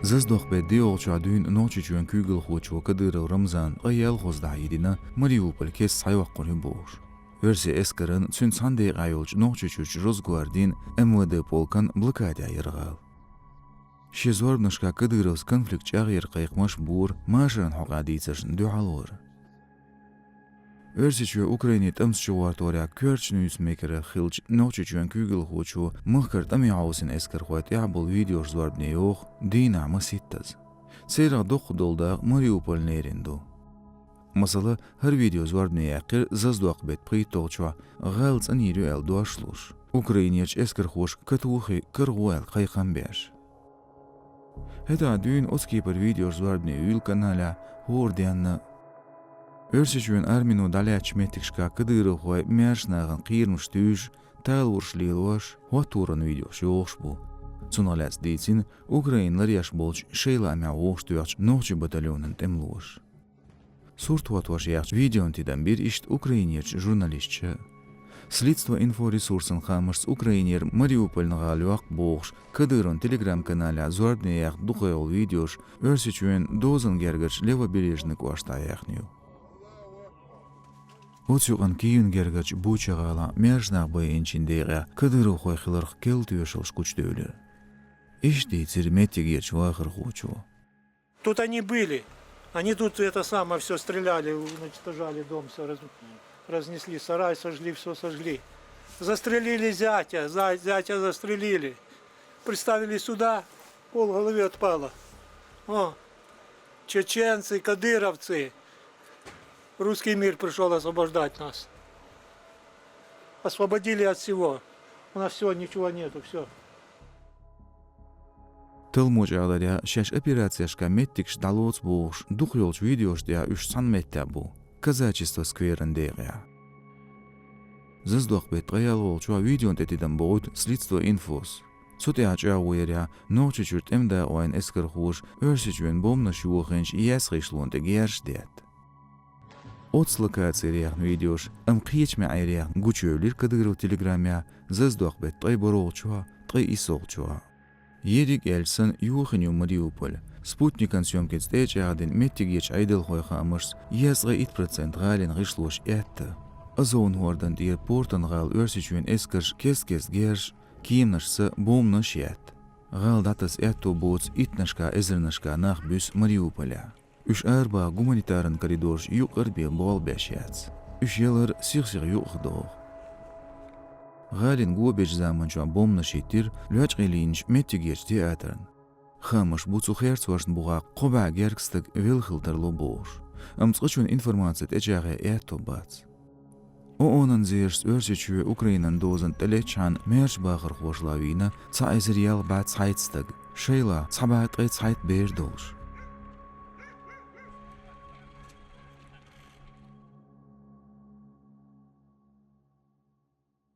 ززدوخ بدي أولشادين نوتشي جوان كوغل خوچو كدير رمزان أيال خوزدا يدينا مريوبل كيس سايوق قريبوش ورسي اسكرن تسون ساندي غايولج نوتشي جوش روزغواردين MVD полкан блокадя يرغال شيزور نشكا كديروس конфликт جاغير قيق مشبور ماشرن حقاديتشن دوعالور Örsiçü Ukrayna tamsçuvartorya körç newsmaker xilç noçuçun Google xoçu mıhkart amiyausin esker xoyt yabul video zarbne yox dina masittaz. Seyra doqdolda Mariupol nerindo. Masala her video zarbne yaqir zazduq bet pritoçwa ghalts aniru el doashlush. Ukraynaç esker xoş katuxi kırğuel qayqambeş. Heda dün oskiper video zarbne ül kanala hordianna Örsiçün Arminu dalyaç metikşka kıdırı xoy meşnağın qiyirmiş tüş, talvurşliloş, hoturun videoş yoğuş bu. Sunalaz deytsin, Ukraynalar yaş bolç şeyla mea oğuş tüyaç nohçu batalyonun temloş. Surt hotoş yaç videon tidan bir işt Ukraynaç jurnalistçi. Slidstvo inforesursun xamırs Ukrayner Mariupol'ın galyaq boğuş, kıdırın telegram kanala zorbne yaq duqayol videoş, örsiçün dozun gergirç leva belejnik vaşta yaqniyo. Otsюган кийин гергач бучагала межнах байынчиндега кыдыру хойхылырх келтюшыл шкучтөөлү. Ишти цирметигеч вахыр хучу. Тут они были. Они тут это самое все стреляли, уничтожали дом, все разнесли, сарай сожгли, все сожгли. Застрелили зятя, зятя застрелили. Приставили сюда, пол головы отпало. О, чеченцы, кадыровцы. Русский мир пришел освобождать нас. Освободили от всего. У нас все, ничего нету, все. Tılmoç ağlarya şaş operasiyaşka mettikş daloç boğuş, duqyolç videoşdaya 300 metre bu. Казачество скверіндея. Зыздуқ бет ғаял олчуа видеон тетиден боғыт слидство инфос. Соте ача уеря, ночи чүрт эмда ойн эскер хуш, өрсі чүн бомна шуғынш ясғишлуынды герш дед. Отслыкация реяхн видеош, қиечме айреяхн гучөөлер кадырыл телеграмя, зыздуқ бет тғай боролчуа, тғай исолчуа. Едик эльсын юхыню Мариуполь. Спутникан съемкет стэч ядин меттигеч айдыл хойхамырс, ясға 1% ғалин ғишлуш әтті. Азоун хордан дир портан ғал өрсічуен эскерш кес-кес герш, киемнашсы бомныш ят. Ғал датас әтту боц итнашка эзірнашка нах бүс Мариуполя. Үш арба гуманитарын коридорш юқ арбе бол бәшяц. Үш елыр сиғ-сиғ юқ доғ. Ғалин гуабеч заманчуа бомныш еттір, лөч ғилинш меттигеч театрын. Хамыш буцу херцвашн буға қоба геркстік вилхылтарлы бош. Амцқычун информацият эчағы әтто бац. Onun zirst örseçü Ukrayna'nın dozun teleçan merç bağır xoşlavina sa ezriyal bat saytstık. Şeyla sabat qayt sayt berdoş.